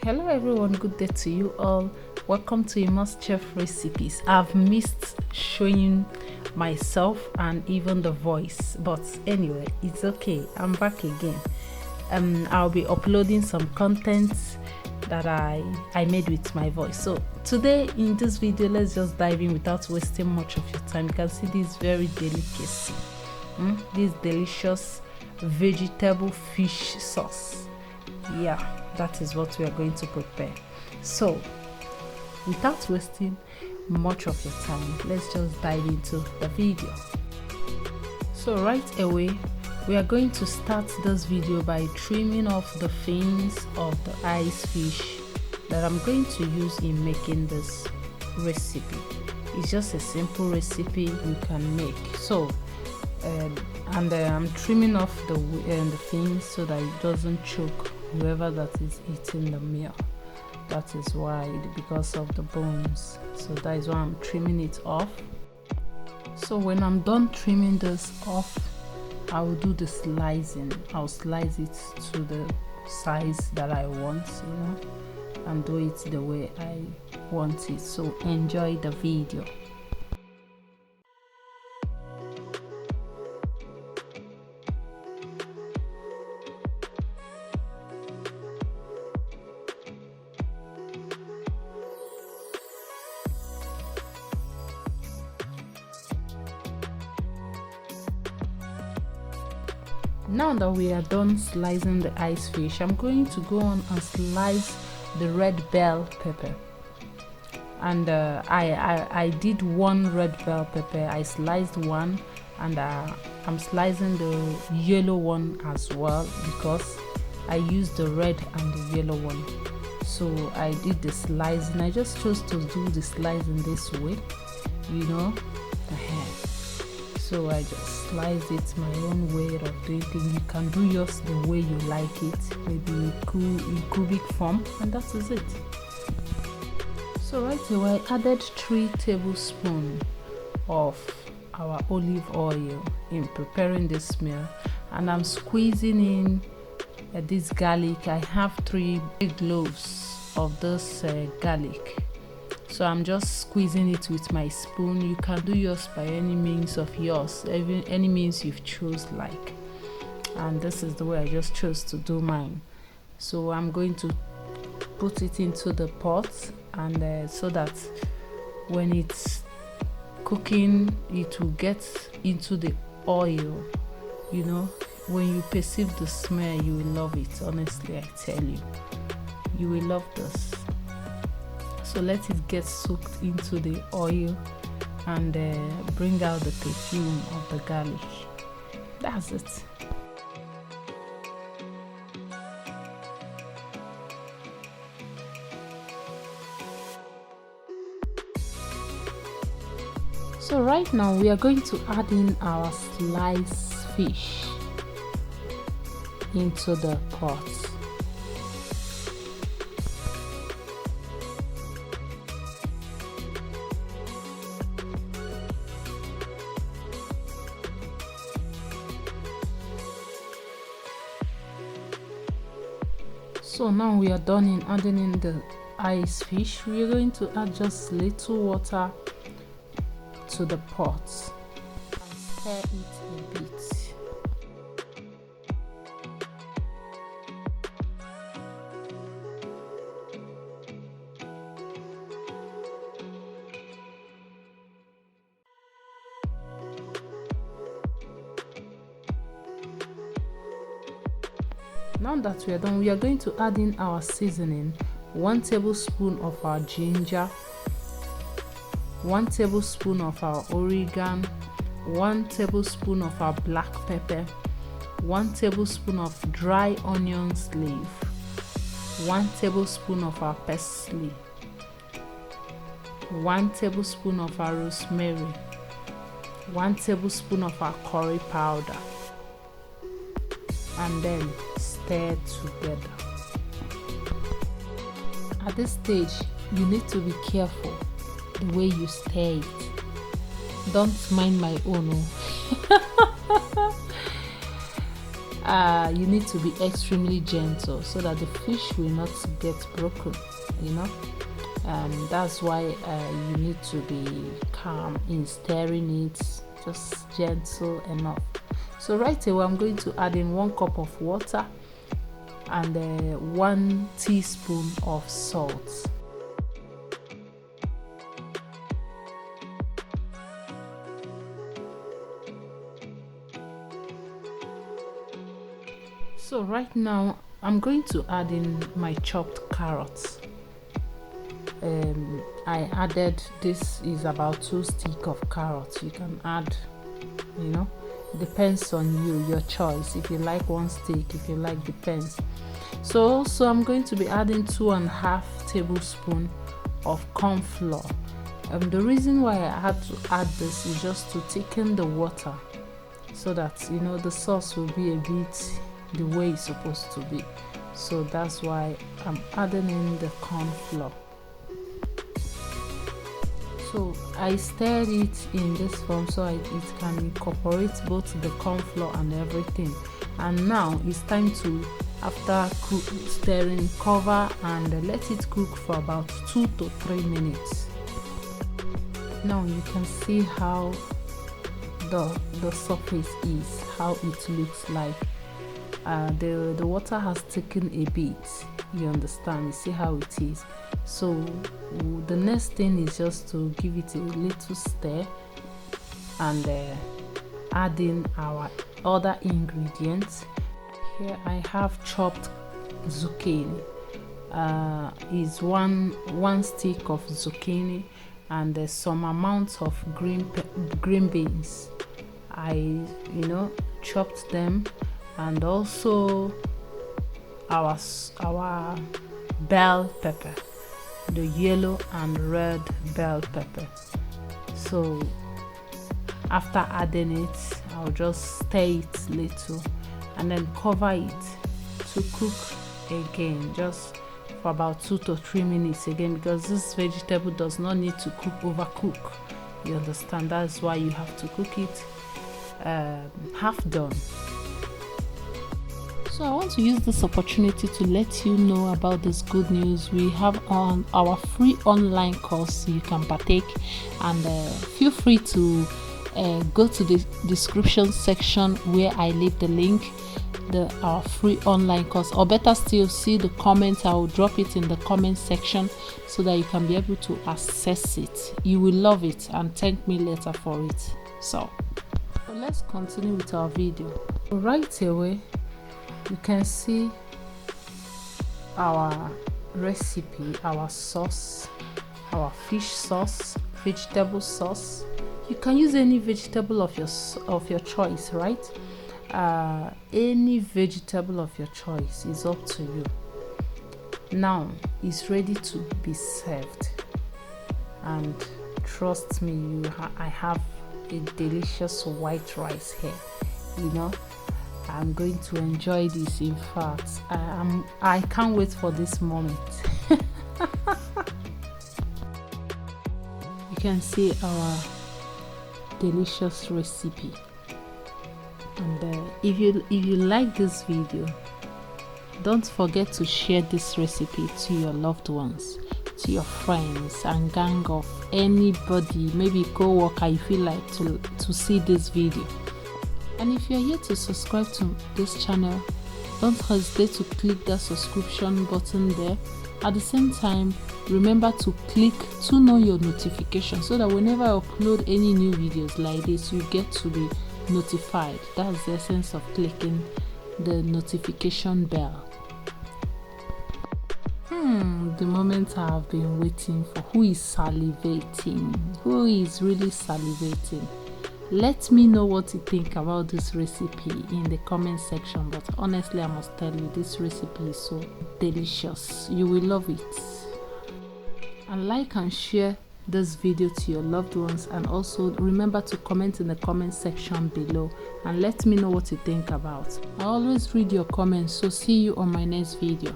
Hello everyone, good day to you all. Welcome to emmaschefrecipes. I've missed showing myself and even the voice, but anyway, it's okay. I'm back again. I'll be uploading some content that I made with my voice. So today in this video, let's just dive in without wasting much of your time. You can see this very delicacy, this delicious vegetable fish sauce. Yeah, that is what we are going to prepare. So without wasting much of your time, let's just dive into the video. So right away, we are going to start this video by trimming off the fins of the ice fish that I'm going to use in making this recipe. It's just a simple recipe you can make. So I'm trimming off the fins so that it doesn't choke whoever that is eating the meal. That is why, because of the bones. So that is why I'm trimming it off. So when I'm done trimming this off, I will do the slicing. I'll slice it to the size that I want, and do it the way I want it. So enjoy the video. Now that we are done slicing the ice fish, I'm going to go on and slice the red bell pepper. And I did one red bell pepper. I sliced one, and I'm slicing the yellow one as well because I used the red and the yellow one. So I did the slicing. I just chose to do the slicing this way, So I just slice it my own way of doing things. You can do yours the way you like it, maybe in cubic form, and that is it. So right away, I added 3 tablespoons of our olive oil in preparing this meal, and I'm squeezing in this garlic. I have 3 big cloves of this garlic. So I'm just squeezing it with my spoon. You can do yours by any means of yours, even any means you've chose like. And this is the way I just chose to do mine. So I'm going to put it into the pot, and so that when it's cooking, it will get into the oil. When you perceive the smell, you will love it. Honestly, I tell you, you will love this. So let it get soaked into the oil and bring out the perfume of the garlic. That's it. So right now we are going to add in our sliced fish into the pot. So now we are done in adding in the ice fish. We are going to add just little water to the pot and stir it a bit. Now that we are done, we are going to add in our seasoning. 1 tablespoon of our ginger, 1 tablespoon of our oregano, 1 tablespoon of our black pepper, 1 tablespoon of dry onion leaf, 1 tablespoon of our parsley, 1 tablespoon of our rosemary, 1 tablespoon of our curry powder, and then stir together. At this stage, you need to be careful the way you stir it. Don't mind my own. you need to be extremely gentle so that the fish will not get broken, you know. And that's why you need to be calm in stirring it, just gentle enough. So right away I'm going to add in 1 cup of water and 1 teaspoon of salt. So right now I'm going to add in my chopped carrots. I added, this is about 2 sticks of carrots. You can add, you know, depends on you, your choice. If you like 1 stick, if you like, depends. So also I'm going to be adding 2.5 tablespoons of corn flour. The reason why I had to add this is just to thicken the water so that, you know, the sauce will be a bit the way it's supposed to be. So that's why I'm adding in the corn flour. So I stirred it in this form so it can incorporate both the corn flour and everything. And now it's time to, after stirring, cover and let it cook for about 2 to 3 minutes. Now you can see how the surface is, how it looks like. The water has thickened a bit, you understand, you see how it is. So the next thing is just to give it a little stir and add in our other ingredients. Here I have chopped zucchini. Is one stick of zucchini and some amount of green beans. I chopped them, and also our bell pepper, the yellow and red bell pepper. So after adding it, I'll just stir it little and then cover it to cook again, just for about 2 to 3 minutes again, because this vegetable does not need to overcook, you understand. That's why you have to cook it half done. So I want to use this opportunity to let you know about this good news. We have on our free online course you can partake, and feel free to go to the description section where I leave the link, our free online course, or better still, see the comments. I will drop it in the comment section so that you can be able to access it. You will love it and thank me later for it. So let's continue with our video. Right away you can see our recipe, our sauce, our fish sauce, vegetable sauce. You can use any vegetable of your choice, right? Any vegetable of your choice is up to you. Now it's ready to be served, and trust me, I have a delicious white rice here. I'm going to enjoy this. In fact, I can't wait for this moment. You can see our delicious recipe. And if you like this video, don't forget to share this recipe to your loved ones, to your friends and gang of anybody, maybe co-worker you feel like to see this video. And if you're here to subscribe to this channel, don't hesitate to click that subscription button there. At the same time, remember to click to know your notification so that whenever I upload any new videos like this, you get to be notified. That's the essence of clicking the notification bell. The moment I have been waiting for. Who is salivating? Who is really salivating? Let me know what you think about this recipe in the comment section. But honestly, I must tell you, this recipe is so delicious. You will love it. And like and share this video to your loved ones, and also remember to comment in the comment section below and let me know what you think about. I always read your comments, so see you on my next video.